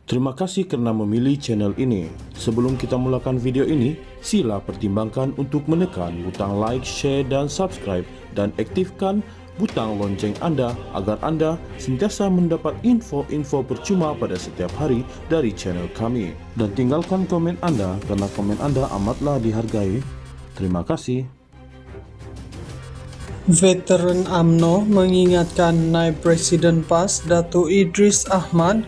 Terima kasih karena memilih channel ini. Sebelum kita mulakan video ini, sila pertimbangkan untuk menekan butang like, share, dan subscribe, dan aktifkan butang lonceng Anda agar Anda sentiasa mendapat info-info percuma pada setiap hari dari channel kami. Dan tinggalkan komen Anda karena komen Anda amatlah dihargai. Terima kasih. Veteran UMNO mengingatkan Naib Presiden PAS Datuk Idris Ahmad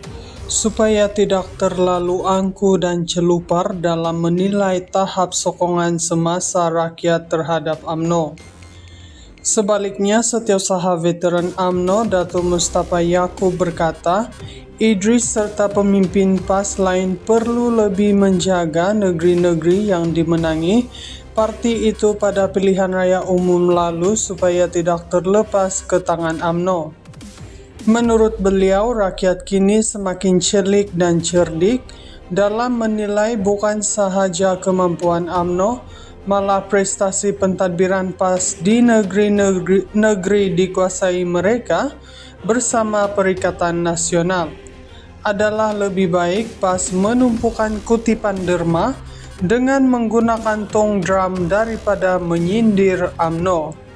supaya tidak terlalu angkuh dan celupar dalam menilai tahap sokongan semasa rakyat terhadap UMNO. Sebaliknya, Setiausaha Veteran UMNO Datuk Mustafa Yaakob berkata, Idris serta pemimpin PAS lain perlu lebih menjaga negeri-negeri yang dimenangi parti itu pada pilihan raya umum lalu supaya tidak terlepas ke tangan UMNO. Menurut beliau, rakyat kini semakin celik dan cerdik dalam menilai bukan sahaja kemampuan UMNO, malah prestasi pentadbiran PAS di negeri dikuasai mereka bersama Perikatan Nasional. Adalah lebih baik PAS menumpukan kutipan derma dengan menggunakan tong drum daripada menyindir UMNO.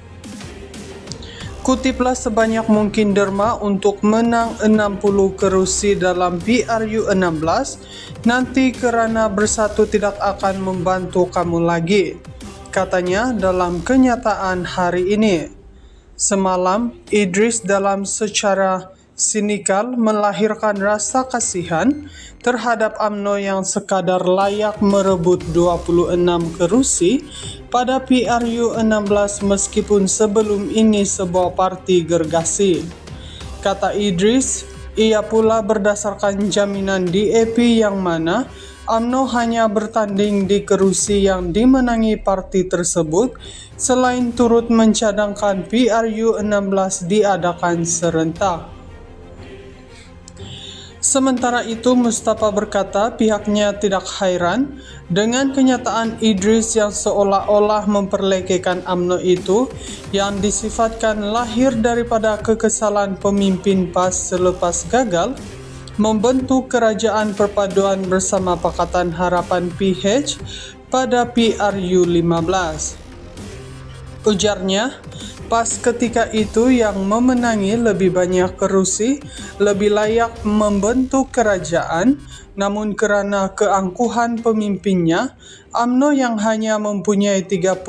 Kutiplah sebanyak mungkin derma untuk menang 60 kerusi dalam PRU 16 nanti kerana bersatu tidak akan membantu kamu lagi, katanya dalam kenyataan hari ini. Semalam, Idris dalam secara sinikal melahirkan rasa kasihan terhadap UMNO yang sekadar layak merebut 26 kerusi pada PRU 16 meskipun sebelum ini sebuah parti gergasi. Kata Idris, ia pula berdasarkan jaminan DAP yang mana UMNO hanya bertanding di kerusi yang dimenangi parti tersebut selain turut mencadangkan PRU 16 diadakan serentak. Sementara itu, Mustafa berkata pihaknya tidak hairan dengan kenyataan Idris yang seolah-olah memperlekehkan UMNO itu yang disifatkan lahir daripada kekesalan pemimpin PAS selepas gagal membentuk kerajaan perpaduan bersama Pakatan Harapan PH pada PRU 15. Ujarnya, PAS ketika itu yang memenangi lebih banyak kerusi lebih layak membentuk kerajaan, namun kerana keangkuhan pemimpinnya, UMNO yang hanya mempunyai 30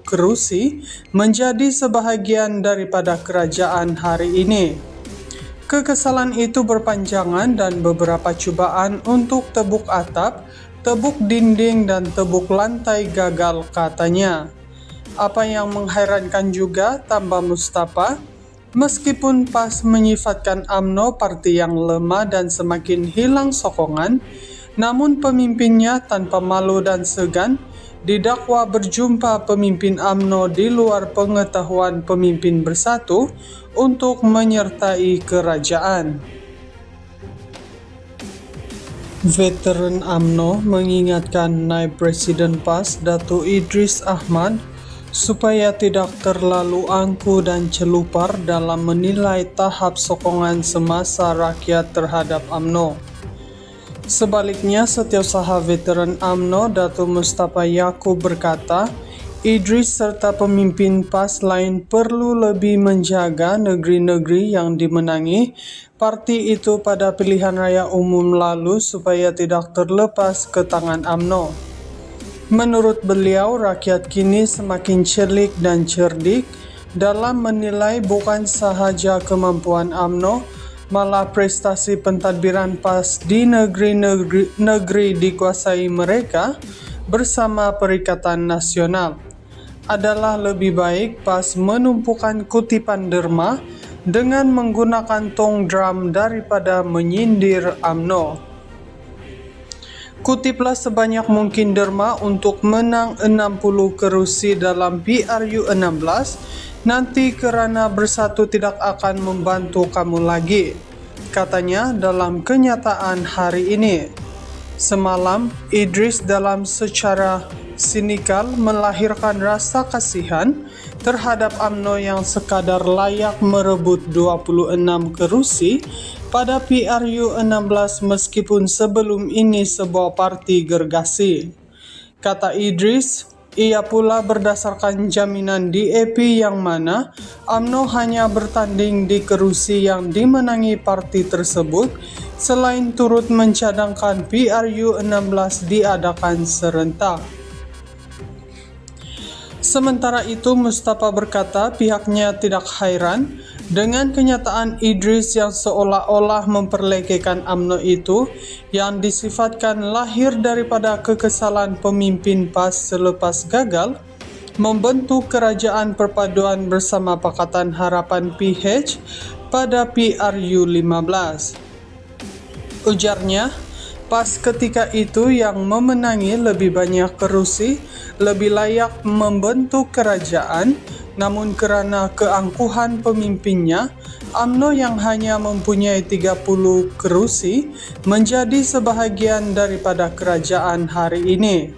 kerusi menjadi sebahagian daripada kerajaan hari ini. Kekesalan itu berpanjangan dan beberapa cubaan untuk tebuk atap, tebuk dinding dan tebuk lantai gagal, katanya. Apa yang menghairankan juga, tambah Mustafa, meskipun PAS menyifatkan UMNO parti yang lemah dan semakin hilang sokongan, namun pemimpinnya tanpa malu dan segan didakwa berjumpa pemimpin UMNO di luar pengetahuan pemimpin bersatu untuk menyertai kerajaan. Veteran UMNO mengingatkan Naib Presiden PAS Datuk Idris Ahmad supaya tidak terlalu angkuh dan celupar dalam menilai tahap sokongan semasa rakyat terhadap UMNO. Sebaliknya, Setiausaha Veteran UMNO Datuk Mustafa Yaakob berkata, Idris serta pemimpin PAS lain perlu lebih menjaga negeri-negeri yang dimenangi parti itu pada pilihan raya umum lalu supaya tidak terlepas ke tangan UMNO. Menurut beliau, rakyat kini semakin celik dan cerdik dalam menilai bukan sahaja kemampuan UMNO, malah prestasi pentadbiran PAS di negeri dikuasai mereka bersama Perikatan Nasional. Adalah lebih baik PAS menumpukan kutipan derma dengan menggunakan tong drum daripada menyindir UMNO. Kutiplah sebanyak mungkin derma untuk menang 60 kerusi dalam PRU 16 nanti kerana bersatu tidak akan membantu kamu lagi, katanya dalam kenyataan hari ini. Semalam, Idris dalam secara sinikal melahirkan rasa kasihan terhadap UMNO yang sekadar layak merebut 26 kerusi pada PRU 16 meskipun sebelum ini sebuah parti gergasi. Kata Idris, ia pula berdasarkan jaminan DAP yang mana UMNO hanya bertanding di kerusi yang dimenangi parti tersebut selain turut mencadangkan PRU 16 diadakan serentak. Sementara itu, Mustafa berkata pihaknya tidak heran dengan kenyataan Idris yang seolah-olah memperlekehkan UMNO itu yang disifatkan lahir daripada kekesalan pemimpin PAS selepas gagal membentuk Kerajaan Perpaduan bersama Pakatan Harapan PH pada PRU 15. Ujarnya, PAS ketika itu yang memenangi lebih banyak kerusi lebih layak membentuk kerajaan, namun karena keangkuhan pemimpinnya, UMNO yang hanya mempunyai 30 kerusi menjadi sebahagian daripada kerajaan hari ini.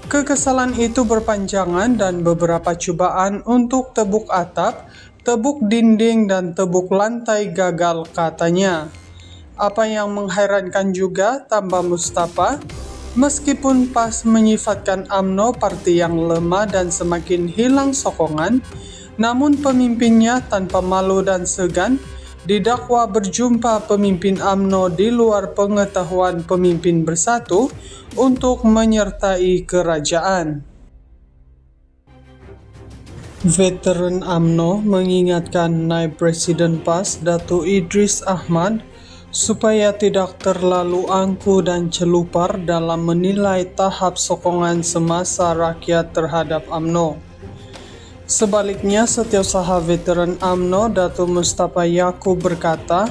Kekesalan itu berpanjangan dan beberapa cubaan untuk tebuk atap, tebuk dinding dan tebuk lantai gagal, katanya. Apa yang mengherankan juga, tambah Mustafa, meskipun PAS menyifatkan UMNO parti yang lemah dan semakin hilang sokongan, namun pemimpinnya tanpa malu dan segan didakwa berjumpa pemimpin UMNO di luar pengetahuan pemimpin bersatu untuk menyertai kerajaan. Veteran UMNO mengingatkan Naib Presiden PAS Datuk Idris Ahmad supaya tidak terlalu angku dan celupar dalam menilai tahap sokongan semasa rakyat terhadap UMNO. Sebaliknya, Setiausaha Veteran UMNO Datuk Mustafa Yaakob berkata,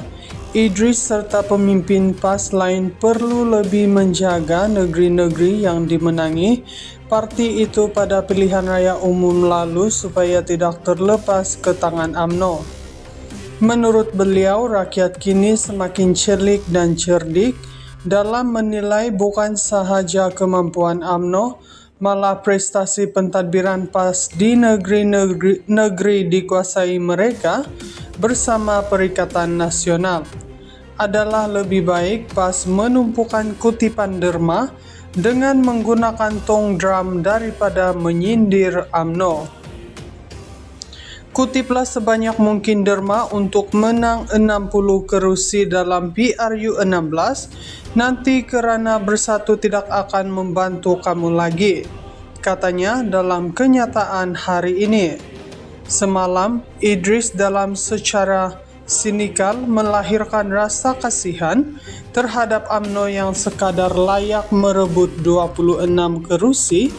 Idris serta pemimpin PAS lain perlu lebih menjaga negeri-negeri yang dimenangi parti itu pada pilihan raya umum lalu supaya tidak terlepas ke tangan UMNO. Menurut beliau, rakyat kini semakin cerdik dan cerdik dalam menilai bukan sahaja kemampuan UMNO, malah prestasi pentadbiran PAS di negeri dikuasai mereka bersama Perikatan Nasional. Adalah lebih baik PAS menumpukan kutipan derma dengan menggunakan tong drum daripada menyindir UMNO. Kutiplah sebanyak mungkin derma untuk menang 60 kerusi dalam PRU 16, nanti kerana bersatu tidak akan membantu kamu lagi, katanya dalam kenyataan hari ini. Semalam, Idris dalam secara sinikal melahirkan rasa kasihan terhadap UMNO yang sekadar layak merebut 26 kerusi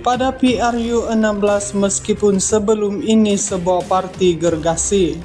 pada PRU 16 meskipun sebelum ini sebuah parti gergasi.